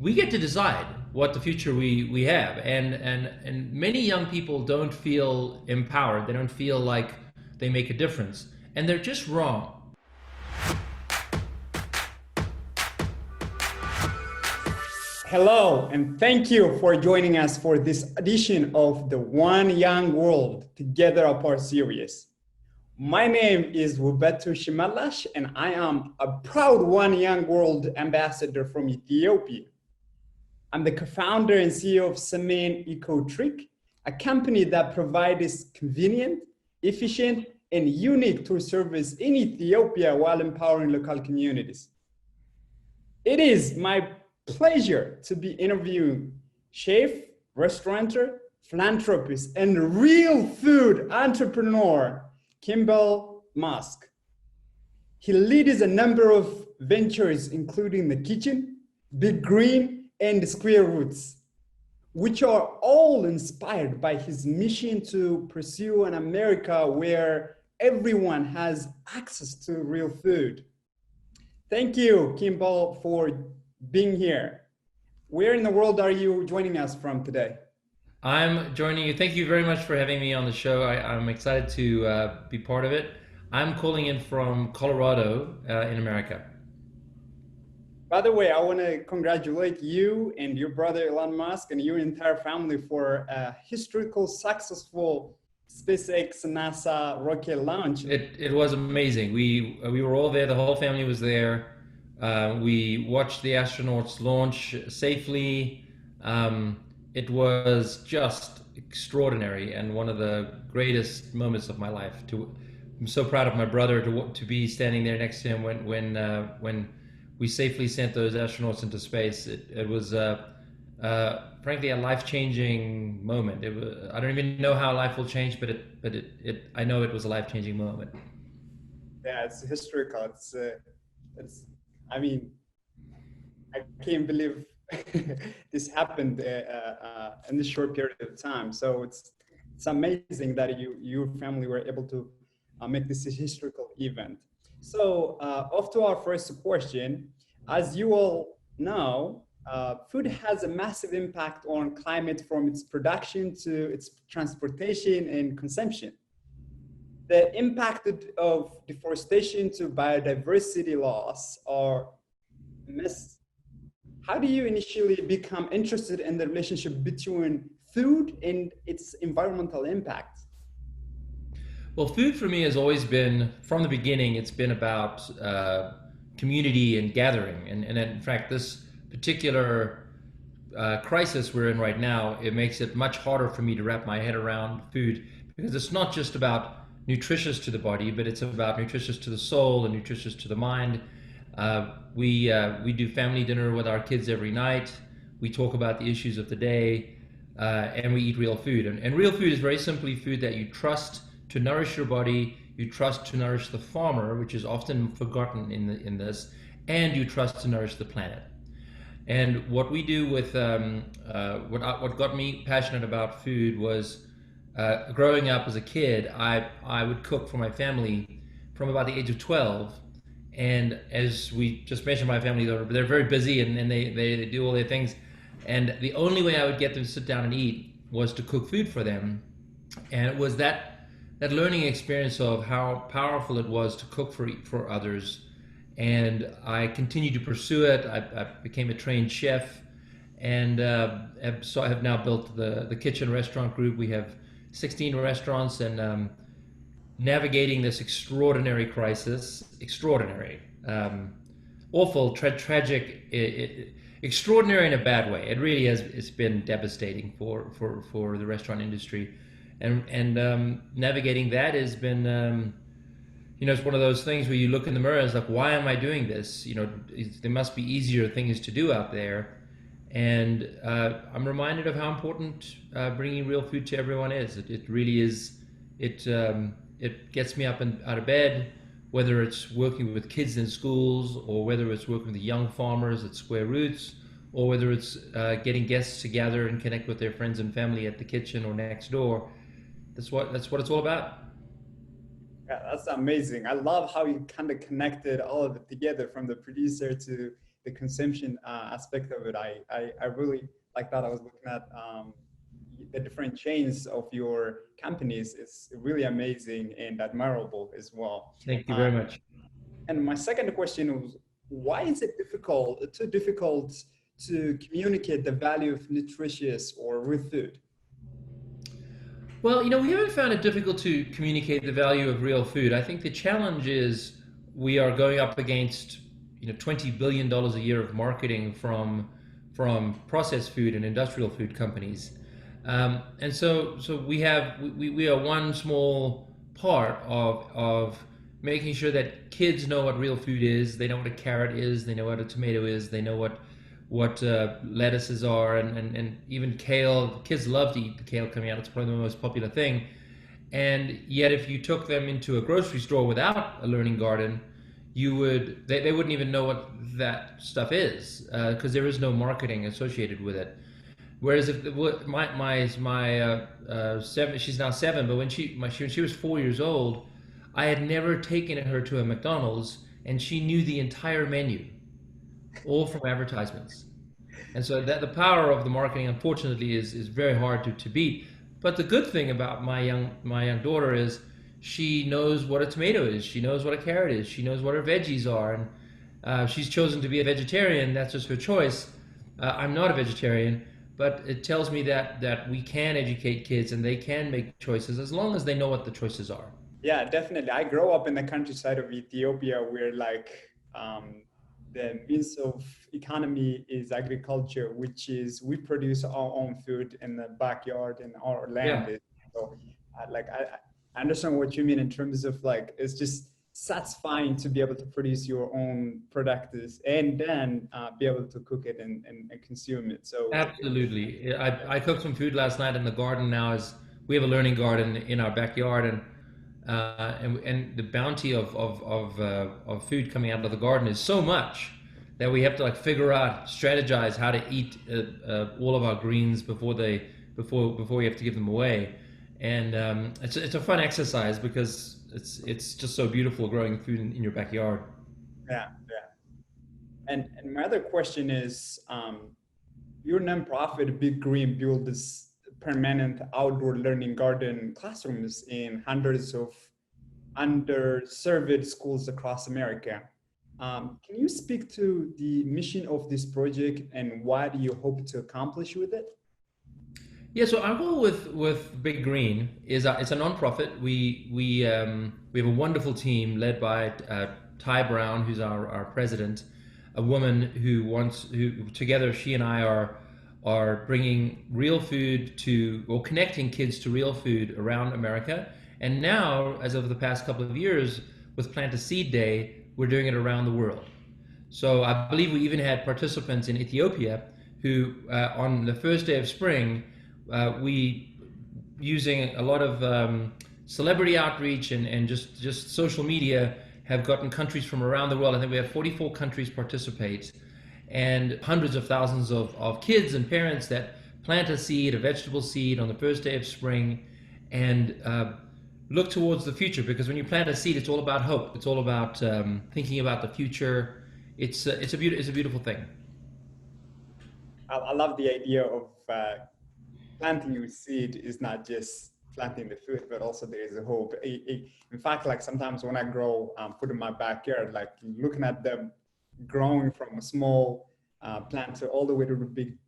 we get to decide what the future we have. And many young people don't feel empowered. They don't feel like they make a difference. And they're just wrong. Hello, and thank you for joining us for this edition of the One Young World Together Apart series. My name is Wubetu Shimelash, and I am a proud One Young World ambassador from Ethiopia. I'm the co-founder and CEO of Semain EcoTrick, a company that provides convenient, efficient, and unique tour service in Ethiopia while empowering local communities. It is my pleasure to be interviewing chef, restaurateur, philanthropist, and real food entrepreneur, Kimbal Musk. He leads a number of ventures, including The Kitchen, Big Green, and Square Roots, which are all inspired by his mission to pursue an America where everyone has access to real food. Thank you, Kimbal, for being here. Where in the world are you joining us from today? I'm joining you. Thank you very much for having me on the show. I'm excited to be part of it. I'm calling in from Colorado in America. By the way, I want to congratulate you and your brother Elon Musk and your entire family for a historical, successful SpaceX NASA rocket launch. It was amazing. We were all there. The whole family was there. We watched the astronauts launch safely. It was just extraordinary and one of the greatest moments of my life. I'm so proud of my brother to be standing there next to him when we safely sent those astronauts into space. It was frankly a life-changing moment. I don't even know how life will change, but I know it was a life-changing moment. Yeah, it's historical. I mean, I can't believe this happened in this short period of time. So it's amazing that your family were able to make this historical event. So off to our first question. As you all know, food has a massive impact on climate from its production to its transportation and consumption. The impact of deforestation to biodiversity loss are immense. How do you initially become interested in the relationship between food and its environmental impact? Well, food for me has always been, from the beginning, it's been about community and gathering. And in fact, this particular crisis we're in right now, it makes it much harder for me to wrap my head around food, because it's not just about nutritious to the body, but it's about nutritious to the soul and nutritious to the mind. We do family dinner with our kids every night. We talk about the issues of the day, and we eat real food. And real food is very simply food that you trust to nourish your body, you trust to nourish the farmer, which is often forgotten in this, and you trust to nourish the planet. And what we do with what got me passionate about food was growing up as a kid. I would cook for my family from about the age of 12. And as we just mentioned, my family, they're very busy and they do all their things. And the only way I would get them to sit down and eat was to cook food for them. And it was that learning experience of how powerful it was to cook for others. And I continued to pursue it. I became a trained chef, and so I have now built the kitchen restaurant group. We have 16 restaurants, and navigating this extraordinary crisis, awful, tragic, extraordinary in a bad way. It really has. It's been devastating for the restaurant industry, and navigating that has been. It's one of those things where you look in the mirror and it's like, why am I doing this? There must be easier things to do out there. And I'm reminded of how important bringing real food to everyone is. It really is. It gets me up and out of bed, whether it's working with kids in schools, or whether it's working with the young farmers at Square Roots, or whether it's getting guests to gather and connect with their friends and family at the kitchen or next door. That's what it's all about. Yeah, that's amazing. I love how you kind of connected all of it together, from the producer to the consumption aspect of it. I really like that. I was looking at the different chains of your companies. It's really amazing and admirable as well. Thank you Uh, very much. and my second question was, why is it too difficult to communicate the value of nutritious or real food? Well, you know, we haven't found it difficult to communicate the value of real food. I think the challenge is we are going up against, you know, $20 billion a year of marketing from processed food and industrial food companies, and so we are one small part of making sure that kids know what real food is. They know what a carrot is. They know what a tomato is. They know what lettuces are, and even kale. Kids love to eat the kale coming out. It's probably the most popular thing. And yet, if you took them into a grocery store without a learning garden, they wouldn't even know what that stuff is, because there is no marketing associated with it. Whereas if my seven, she's now 7, but when she was 4 years old, I had never taken her to a McDonald's, and she knew the entire menu, all from advertisements. And so that the power of the marketing, unfortunately, is very hard to beat. But the good thing about my young daughter is she knows what a tomato is. She knows what a carrot is. She knows what her veggies are, and she's chosen to be a vegetarian. That's just her choice. I'm not a vegetarian, but it tells me that we can educate kids and they can make choices as long as they know what the choices are. Yeah, definitely. I grew up in the countryside of Ethiopia where like the means of economy is agriculture, which is we produce our own food in the backyard in our Yeah, land. So I understand what you mean in terms of like, it's just satisfying to be able to produce your own products and then be able to cook it and consume it. So absolutely. I cooked some food last night in the garden. Now is we have a learning garden in our backyard, and the bounty of food coming out of the garden is so much that we have to like figure out, strategize how to eat all of our greens before we have to give them away. And it's a fun exercise because it's just so beautiful growing food in your backyard. yeah, yeah. And my other question is, your nonprofit Big Green built this permanent outdoor learning garden classrooms in hundreds of underserved schools across America. Can you speak to the mission of this project and what do you hope to accomplish with it? Yeah, so our goal with Big Green is it's a nonprofit. We have a wonderful team led by Ty Brown, who's our president, a woman who together she and I are bringing real food to, or connecting kids to real food around America. And now, as of the past couple of years, with Plant a Seed Day, we're doing it around the world. So I believe we even had participants in Ethiopia who, on the first day of spring, we, using a lot of celebrity outreach and just social media, have gotten countries from around the world. I think we have 44 countries participate, and hundreds of thousands of kids and parents that plant a seed, a vegetable seed, on the first day of spring, and look towards the future. Because when you plant a seed, it's all about hope. It's all about thinking about the future. It's a beautiful thing. I love the idea of planting your seed is not just planting the food, but also there is a hope. In fact, like sometimes when I grow food in my backyard, like looking at them growing from a small plant to all the way to the big,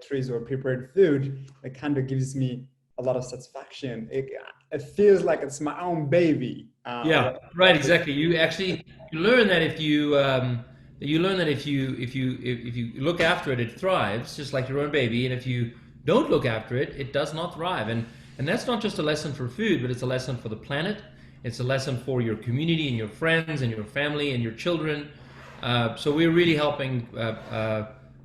trees or prepared food, it kind of gives me a lot of satisfaction. It feels like it's my own baby. Yeah, right. Exactly. You actually you learn that if you learn that if you look after it, it thrives just like your own baby, and if you don't look after it, it does not thrive. And that's not just a lesson for food, but it's a lesson for the planet. It's a lesson for your community and your friends and your family and your children. So we're really helping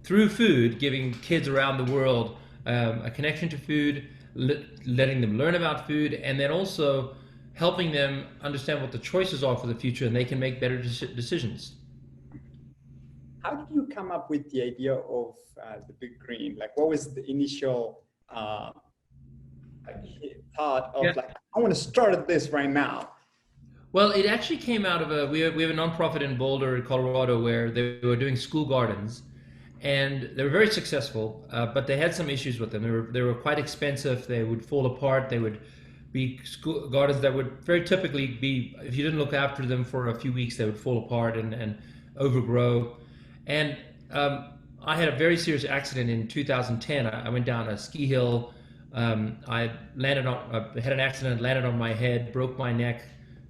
through food, giving kids around the world a connection to food, letting them learn about food, and then also helping them understand what the choices are for the future, and they can make better decisions. How did you come up with the idea of the Big Green? Like, what was the initial like, thought Yeah. of like, I want to start this right now? Well, it actually came out of we have a nonprofit in Boulder, Colorado, where they were doing school gardens, and they were very successful. But they had some issues with them. They were quite expensive. They would fall apart. They would be school gardens that would very typically be, if you didn't look after them for a few weeks, they would fall apart and overgrow. And I had a very serious accident in 2010. I went down a ski hill. I had an accident, landed on my head, broke my neck,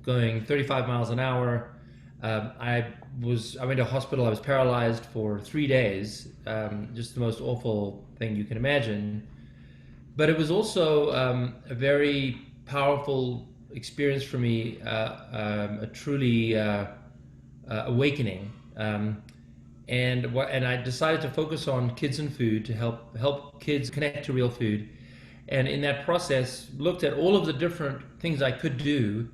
going 35 miles an hour. I went to hospital. I was paralyzed for 3 days. Just the most awful thing you can imagine. But it was also a very powerful experience for me, a truly awakening. And I decided to focus on kids and food to help kids connect to real food. And in that process, looked at all of the different things I could do.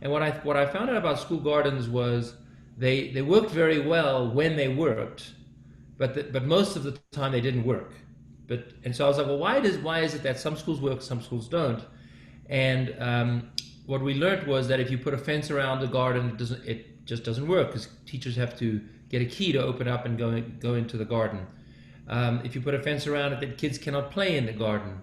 And what I found out about school gardens was they worked very well when they worked, but most of the time they didn't work. And so I was like, well, why is it that some schools work, some schools don't? And what we learned was that if you put a fence around the garden, it just doesn't work because teachers have to get a key to open up and go into the garden. If you put a fence around it, then kids cannot play in the garden.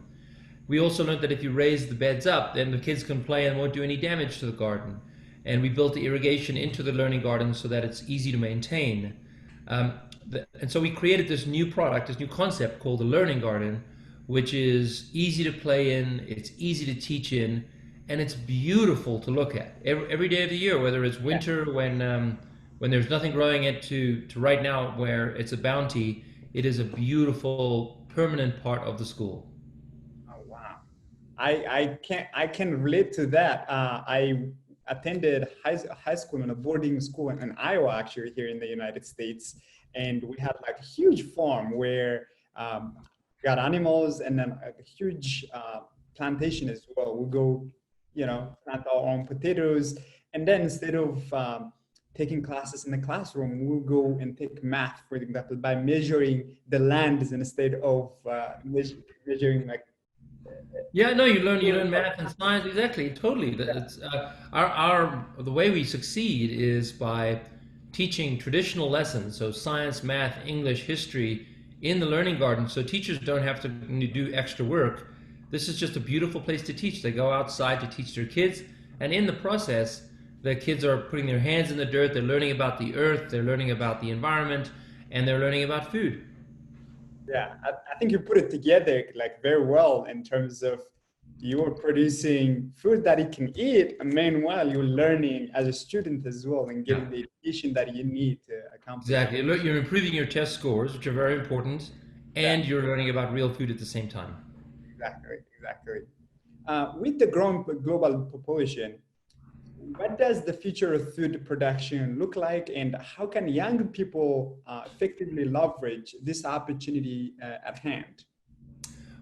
We also learned that if you raise the beds up, then the kids can play and won't do any damage to the garden. And we built the irrigation into the learning garden so that it's easy to maintain. And so we created this new product, this new concept called the Learning Garden, which is easy to play in, it's easy to teach in, and it's beautiful to look at every day of the year, whether it's winter when there's nothing growing it to right now where it's a bounty. It is a beautiful permanent part of the school. Oh, wow. I can relate to that. I attended high school in a boarding school in Iowa, actually here in the United States, and we had like a huge farm where we got animals and then a huge plantation as well. We go, plant our own potatoes, and then instead of taking classes in the classroom, we'll go and take math, for example, by measuring the lands instead of measuring like. Yeah, no, you learn math and science exactly, totally. It's our the way we succeed is by teaching traditional lessons, so science, math, English, history in the learning garden, so teachers don't have to do extra work. This is just a beautiful place to teach. They go outside to teach their kids, and in the process, the kids are putting their hands in the dirt. They're learning about the earth, they're learning about the environment, and they're learning about food. Yeah, I think you put it together like very well in terms of you're producing food that you can eat, and meanwhile you're learning as a student as well and Yeah. getting the education that you need to accomplish. Exactly. Look, you're improving your test scores, which are very important, Yeah, and you're learning about real food at the same time. exactly, exactly. With the growing global population, what does the future of food production look like, and how can young people effectively leverage this opportunity at hand?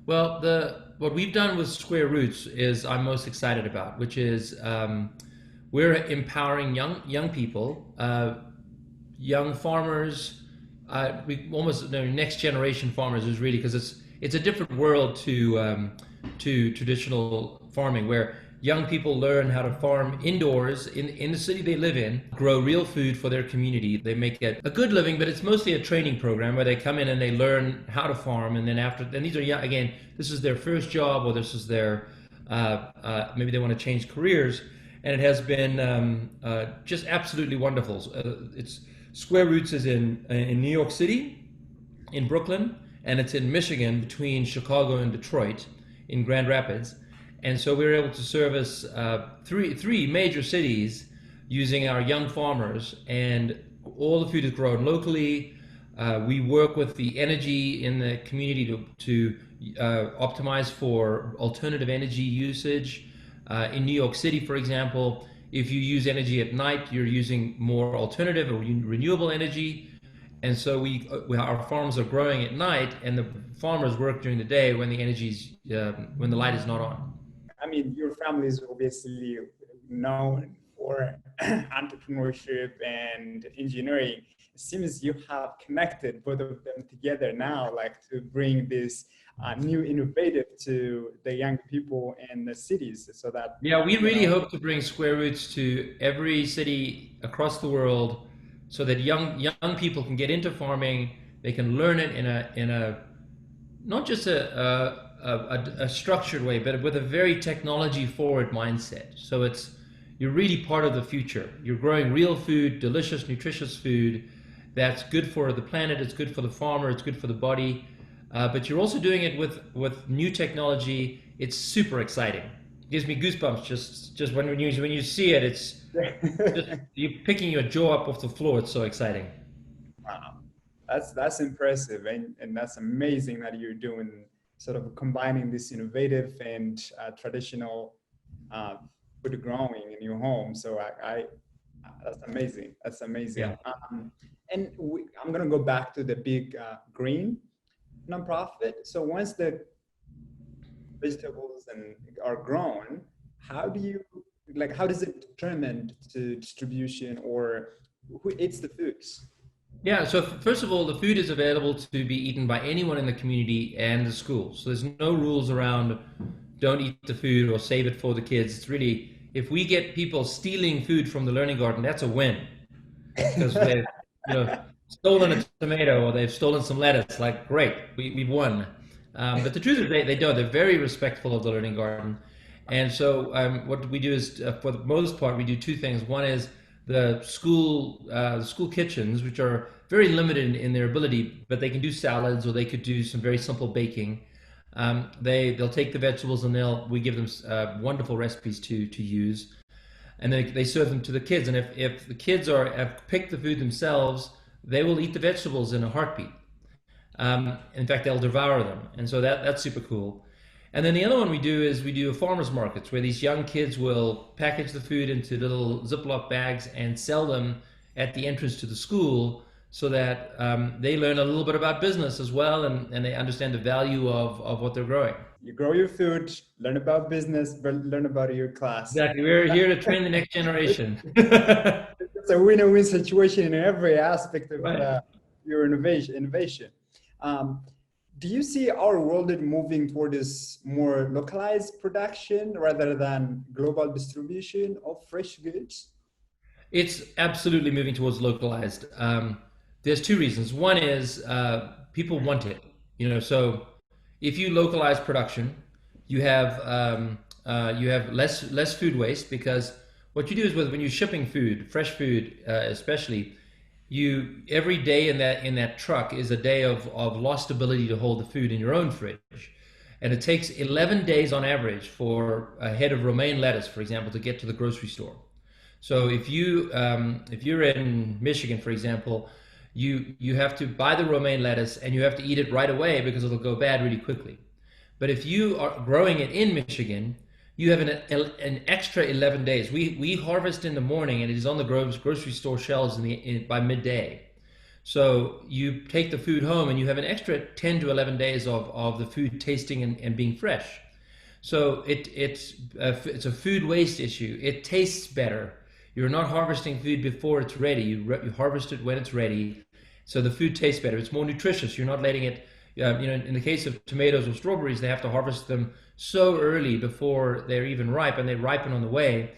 Well, what we've done with Square Roots is I'm most excited about, which is we're empowering young people, young farmers. We almost next generation farmers is really because it's a different world to traditional farming where young people learn how to farm indoors in the city they live in, grow real food for their community. They make a good living, but it's mostly a training program where they come in and they learn how to farm. And then these are, yeah, again, this is their first job or this is their, maybe they want to change careers. And it has been just absolutely wonderful. It's Square Roots is in New York City, in Brooklyn, and it's in Michigan between Chicago and Detroit in Grand Rapids. And so we were able to service three major cities using our young farmers, and all the food is grown locally. We work with the energy in the community to optimize for alternative energy usage. In New York City, for example, if you use energy at night, you're using more alternative or renewable energy. And so our farms are growing at night, and the farmers work during the day when the light is not on. I mean, your family is obviously known for entrepreneurship and engineering. It seems you have connected both of them together now, like to bring this new innovative to the young people in the cities so that, Yeah, we you really know, hope to bring square roots to every city across the world so that young people can get into farming. They can learn it in a not just a structured way, but with a very technology forward mindset. So you're really part of the future. You're growing real food, delicious, nutritious food that's good for the planet, it's good for the farmer, it's good for the body. But you're also doing it with new technology. It's super exciting. It gives me goosebumps just when you see it. It's just you're picking your jaw up off the floor. It's so exciting. wow, that's impressive, and that's amazing that you're doing sort of combining this innovative and traditional uh, food growing in your home. So I that's amazing. That's Yeah. amazing. And I'm gonna go back to the big green nonprofit. So once the vegetables and are grown, how do you like? How does it determine to distribution or who eats the foods? Yeah, so first of all, the food is available to be eaten by anyone in the community and the school. So there's no rules around don't eat the food or save it for the kids. It's really, if we get people stealing food from the learning garden, that's a win because they've, stolen a tomato or they've stolen some lettuce. Like, great, we've won. But the truth is, they don't. They're very respectful of the learning garden. And so, what we do is, for the most part, we do two things. One is the school kitchens, which are very limited in their ability, but they can do salads or they could do some very simple baking. They'll take the vegetables and we give them wonderful recipes to use, and then they serve them to the kids. And if the kids have picked the food themselves, they will eat the vegetables in a heartbeat. In fact, they'll devour them, and so that's super cool. And then the other one we do is we do farmers markets where these young kids will package the food into little Ziploc bags and sell them at the entrance to the school so that they learn a little bit about business as well, and they understand the value of what they're growing. You grow your food, learn about business, but learn about your class. Exactly. We're here to train the next generation. It's a win-win situation in every aspect of Right. your innovation. Um, do you see our world moving toward this more localized production rather than global distribution of fresh goods? It's absolutely moving towards localized. There's two reasons. One is people want it. So if you localize production, you have less food waste because what you do is when you're shipping food, fresh food especially, you every day in that truck is a day of lost ability to hold the food in your own fridge. And it takes 11 days on average for a head of romaine lettuce, for example, to get to the grocery store. So if you're in Michigan, for example, you have to buy the romaine lettuce and you have to eat it right away because it'll go bad really quickly. But if you are growing it in Michigan, you have an extra 11 days. We harvest in the morning and it is on the grocery store shelves by midday. So you take the food home and you have an extra 10 to 11 days of the food tasting and being fresh. So it's a food waste issue. It tastes better. You're not harvesting food before it's ready. You harvest it when it's ready. So the food tastes better. It's more nutritious. You're not letting it, in the case of tomatoes or strawberries, they have to harvest them so early before they're even ripe, and they ripen on the way.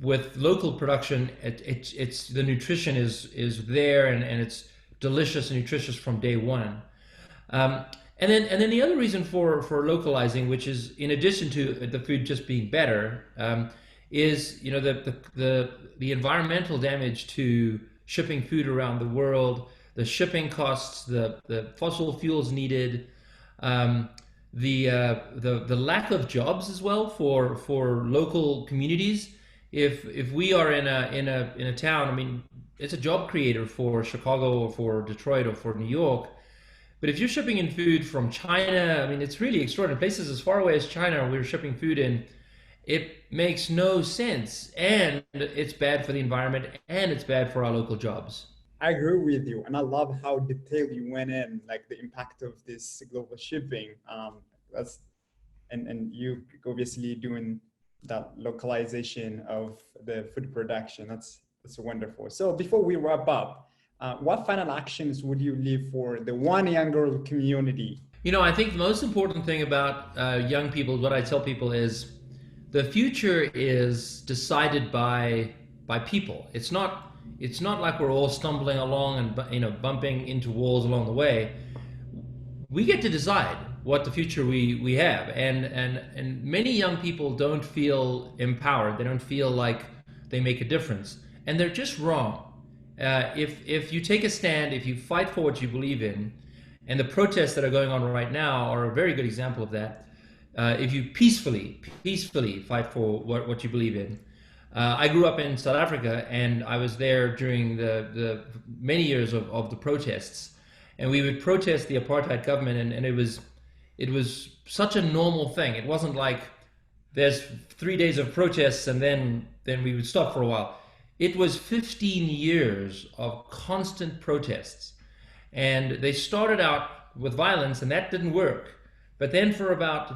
With local production, it's the nutrition is there, and it's delicious and nutritious from day one. And then the other reason for localizing, which is in addition to the food just being better, is the environmental damage to shipping food around the world, the shipping costs, the fossil fuels needed, the lack of jobs as well for local communities. If we are in a town, I mean, it's a job creator for Chicago or for Detroit or for New York. But if you're shipping in food from China, I mean, it's really extraordinary. Places as far away as China, we're shipping food in. It makes no sense, and it's bad for the environment, and it's bad for our local jobs. I agree with you, and I love how detailed you went in, like the impact of this global shipping. That's and you obviously doing that localization of the food production. That's wonderful. So before we wrap up, what final actions would you leave for the one younger community? I think the most important thing about young people, what I tell people is the future is decided by people. It's not like we're all stumbling along and bumping into walls along the way. We get to decide what the future we have, and many young people don't feel empowered. They don't feel like they make a difference, and they're just wrong. If you take a stand, if you fight for what you believe in, and the protests that are going on right now are a very good example of that. If you peacefully fight for what you believe in. I grew up in South Africa, and I was there during the many years of the protests, and we would protest the apartheid government, and it was such a normal thing. It wasn't like there's 3 days of protests and then we would stop for a while. It was 15 years of constant protests, and they started out with violence, and that didn't work. But then for about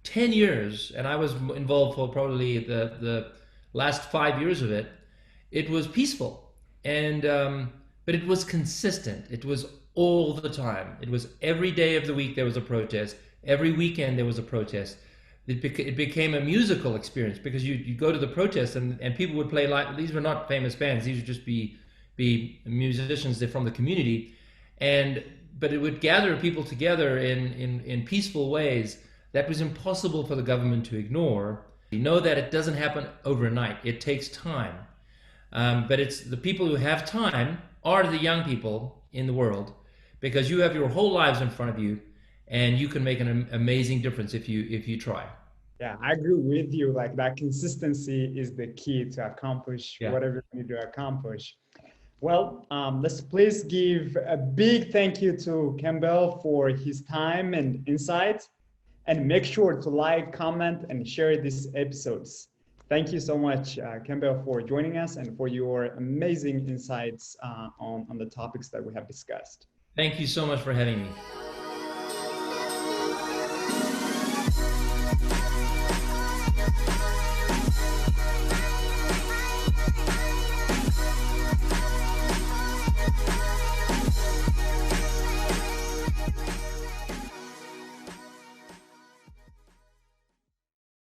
10 years, and I was involved for probably the last 5 years of it, it was peaceful. And but it was consistent. It was all the time. It was every day of the week there was a protest. Every weekend there was a protest. It became a musical experience, because you go to the protest, and people would play live. These were not famous bands. These would just be musicians. They're from the community. But it would gather people together in peaceful ways that was impossible for the government to ignore. You know that it doesn't happen overnight. It takes time. But it's the people who have time are the young people in the world, because you have your whole lives in front of you, and you can make an amazing difference if you try. Yeah, I agree with you. Like that consistency is the key to accomplish Yeah. whatever you need to accomplish. Well, let's please give a big thank you to Kimbal for his time and insights, and make sure to like, comment, and share these episodes. Thank you so much, Kimbal, for joining us and for your amazing insights on the topics that we have discussed. Thank you so much for having me.